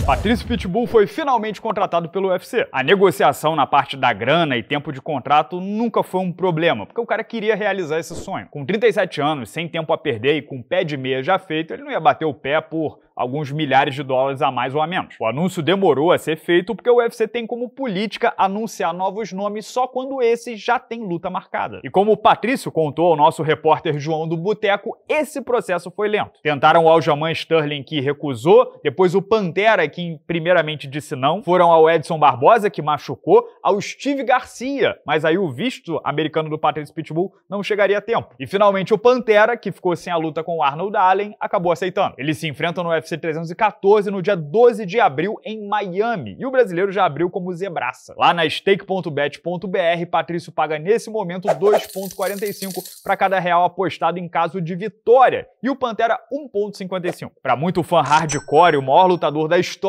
Patrício Pitbull foi finalmente contratado pelo UFC. A negociação na parte da grana e tempo de contrato nunca foi um problema, porque o cara queria realizar esse sonho. Com 37 anos, sem tempo a perder e com pé de meia já feito, ele não ia bater o pé por alguns milhares de dólares a mais ou a menos. O anúncio demorou a ser feito porque o UFC tem como política anunciar novos nomes só quando esses já têm luta marcada. E como o Patrício contou ao nosso repórter João do Boteco, esse processo foi lento. Tentaram o Aljamain Sterling, que recusou, depois o Pantera, que primeiramente disse não, foram ao Edson Barbosa, que machucou, ao Steve Garcia, mas aí o visto americano do Patrício Pitbull não chegaria a tempo. E finalmente o Pantera, que ficou sem a luta com o Arnold Allen, acabou aceitando. Eles se enfrentam no UFC 314 no dia 12 de abril em Miami, e o brasileiro já abriu como zebraça. Lá na stake.bet.br, Patrício paga nesse momento 2,45 para cada real apostado em caso de vitória, e o Pantera 1,55. Para muito fã hardcore, o maior lutador da história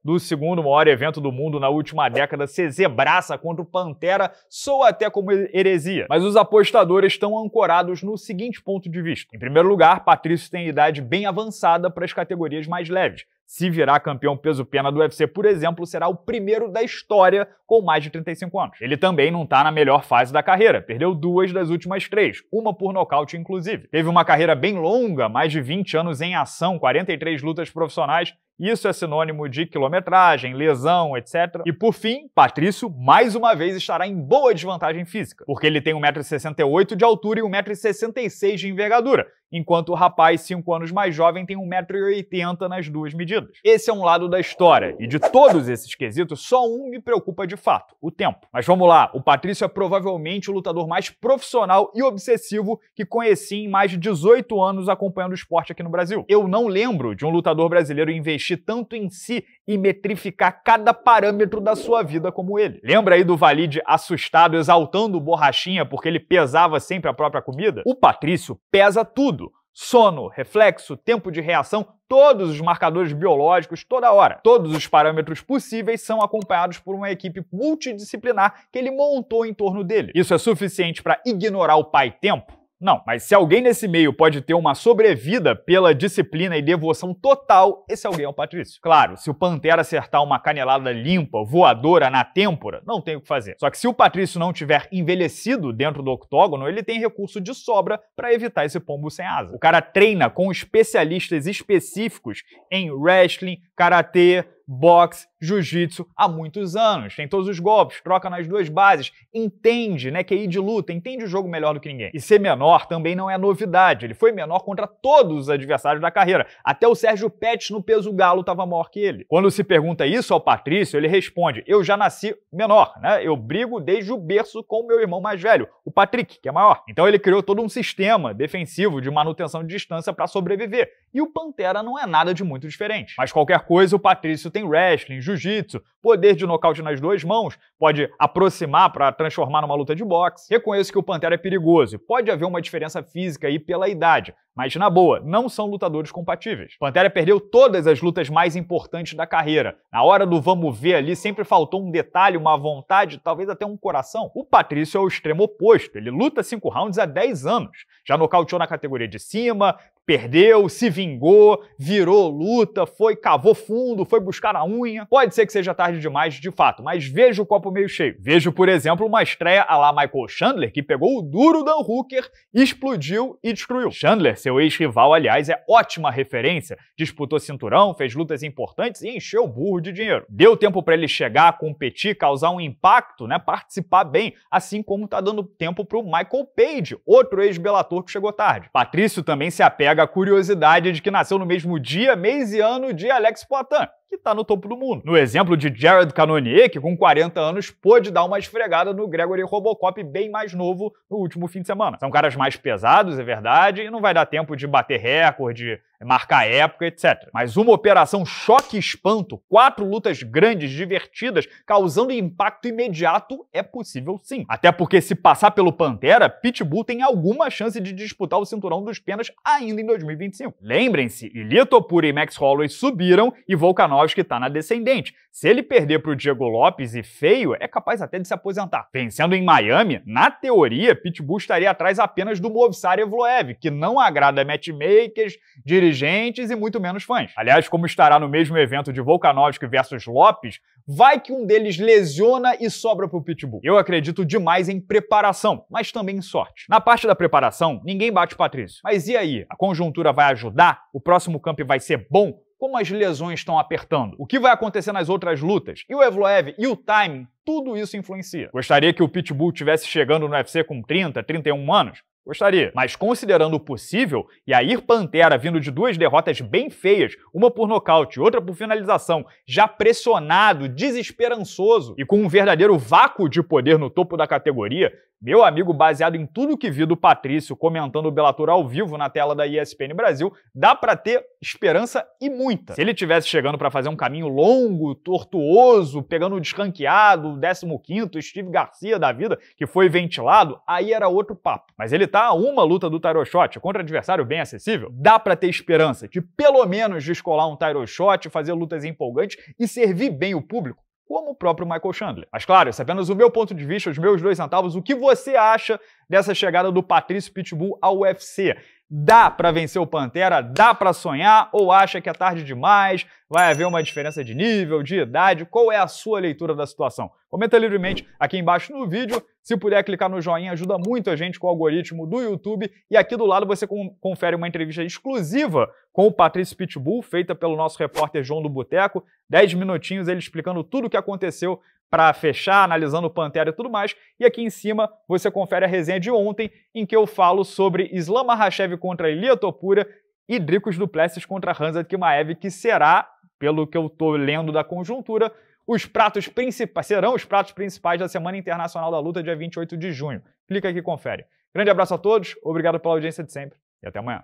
do segundo maior evento do mundo na última década, ser zebraça contra o Pantera soa até como heresia. Mas os apostadores estão ancorados no seguinte ponto de vista. Em primeiro lugar, Patrício tem idade bem avançada para as categorias mais leves. Se virar campeão peso-pena do UFC, por exemplo, será o primeiro da história com mais de 35 anos. Ele também não está na melhor fase da carreira, perdeu 2 das últimas 3, uma por nocaute inclusive. Teve uma carreira bem longa, mais de 20 anos em ação, 43 lutas profissionais. Isso é sinônimo de quilometragem, lesão, etc. E por fim, Patrício mais uma vez estará em boa desvantagem física, porque ele tem 1,68 m de altura e 1,66 m de envergadura, enquanto o rapaz 5 anos mais jovem tem 1,80 m nas duas medidas. Esse é um lado da história, e de todos esses quesitos, só um me preocupa de fato, o tempo. Mas vamos lá, o Patrício é provavelmente o lutador mais profissional e obsessivo que conheci em mais de 18 anos acompanhando o esporte aqui no Brasil. Eu não lembro de um lutador brasileiro investir tanto em si e metrificar cada parâmetro da sua vida como ele. Lembra aí do Valide assustado, exaltando o Borrachinha porque ele pesava sempre a própria comida? O Patrício pesa tudo. Sono, reflexo, tempo de reação, todos os marcadores biológicos, toda hora. Todos os parâmetros possíveis são acompanhados por uma equipe multidisciplinar que ele montou em torno dele. Isso é suficiente para ignorar o pai tempo? Não, mas se alguém nesse meio pode ter uma sobrevida pela disciplina e devoção total, esse alguém é o Patrício. Claro, se o Pantera acertar uma canelada limpa, voadora na têmpora, não tem o que fazer. Só que se o Patrício não tiver envelhecido dentro do octógono, ele tem recurso de sobra para evitar esse pombo sem asa. O cara treina com especialistas específicos em wrestling, karatê, boxe, jiu-jitsu há muitos anos. Tem todos os golpes, troca nas duas bases, entende, QI de luta, entende o jogo melhor do que ninguém. E ser menor também não é novidade. Ele foi menor contra todos os adversários da carreira. Até o Sérgio Pettis no peso galo estava maior que ele. Quando se pergunta isso ao Patrício, ele responde: eu já nasci menor, Eu brigo desde o berço com o meu irmão mais velho, o Patrick, que é maior. Então ele criou todo um sistema defensivo de manutenção de distância para sobreviver. E o Pantera não é nada de muito diferente. Mas qualquer coisa, o Patrício tem wrestling, jiu-jitsu, poder de nocaute nas duas mãos, pode aproximar para transformar numa luta de boxe. Reconheço que o Pantera é perigoso, pode haver uma diferença física aí pela idade, mas na boa, não são lutadores compatíveis. Pantera perdeu todas as lutas mais importantes da carreira. Na hora do vamos ver ali, sempre faltou um detalhe, uma vontade, talvez até um coração. O Patrício é o extremo oposto, ele luta 5 rounds há 10 anos. Já nocauteou na categoria de cima, perdeu, se vingou, virou luta, cavou fundo, foi buscar na unha. Pode ser que seja tarde demais, de fato, mas vejo o copo meio cheio. Vejo, por exemplo, uma estreia à la Michael Chandler, que pegou o duro Dan Hooker, explodiu e destruiu. Chandler, seu ex-rival, aliás, é ótima referência. Disputou cinturão, fez lutas importantes e encheu o burro de dinheiro. Deu tempo para ele chegar, competir, causar um impacto, participar bem, assim como tá dando tempo pro Michael Page, outro ex-Bellator que chegou tarde. Patrício também se apega à curiosidade de que nasceu no mesmo dia, mês e ano de Alex Poitin, que tá no topo do mundo. No exemplo de Jared Cannonier, que com 40 anos pôde dar uma esfregada no Gregory Robocop bem mais novo no último fim de semana. São caras mais pesados, é verdade, e não vai dar tempo de bater recorde, marcar época, etc. Mas uma operação choque e espanto, 4 lutas grandes, divertidas, causando impacto imediato, é possível sim. Até porque se passar pelo Pantera, Pitbull tem alguma chance de disputar o cinturão dos penas ainda em 2025. Lembrem-se, Ilia Topuria e Max Holloway subiram e Volkanovski Volkanovski está na descendente. Se ele perder para o Diego Lopes e feio, é capaz até de se aposentar. Vencendo em Miami, na teoria, Pitbull estaria atrás apenas do Movsar Evloev, que não agrada matchmakers, dirigentes e muito menos fãs. Aliás, como estará no mesmo evento de Volkanovski versus Lopes, vai que um deles lesiona e sobra pro Pitbull. Eu acredito demais em preparação, mas também em sorte. Na parte da preparação, ninguém bate o Patrício. Mas e aí? A conjuntura vai ajudar? O próximo camp vai ser bom? Como as lesões estão apertando? O que vai acontecer nas outras lutas? E o Evloev e o timing? Tudo isso influencia. Gostaria que o Pitbull tivesse chegando no UFC com 30, 31 anos? Gostaria. Mas considerando o possível, Yair Pantera vindo de 2 derrotas bem feias, uma por nocaute e outra por finalização, já pressionado, desesperançoso e com um verdadeiro vácuo de poder no topo da categoria, meu amigo, baseado em tudo que vi do Patrício comentando o Bellator ao vivo na tela da ESPN Brasil, dá pra ter esperança e muita. Se ele tivesse chegando pra fazer um caminho longo, tortuoso, pegando o desranqueado, o 15º Steve Garcia da vida, que foi ventilado, aí era outro papo. Mas ele tá a uma luta do title shot contra adversário bem acessível. Dá pra ter esperança de pelo menos descolar um title shot, fazer lutas empolgantes e servir bem o público, como o próprio Michael Chandler. Mas claro, esse é apenas o meu ponto de vista, os meus 2 centavos. O que você acha dessa chegada do Patrício Pitbull ao UFC? Dá pra vencer o Pantera? Dá pra sonhar? Ou acha que é tarde demais? Vai haver uma diferença de nível, de idade? Qual é a sua leitura da situação? Comenta livremente aqui embaixo no vídeo. Se puder clicar no joinha, ajuda muito a gente com o algoritmo do YouTube. E aqui do lado você confere uma entrevista exclusiva com o Patrício Pitbull, feita pelo nosso repórter João do Boteco. 10 minutinhos ele explicando tudo o que aconteceu para fechar, analisando o Pantera e tudo mais. E aqui em cima você confere a resenha de ontem, em que eu falo sobre Islam Makhachev contra Ilia Topuria e Dricus du Plessis contra Khamzat Chimaev, que será, pelo que eu tô lendo da conjuntura, serão os pratos principais da Semana Internacional da Luta, dia 28 de junho. Clica aqui e confere. Grande abraço a todos, obrigado pela audiência de sempre e até amanhã.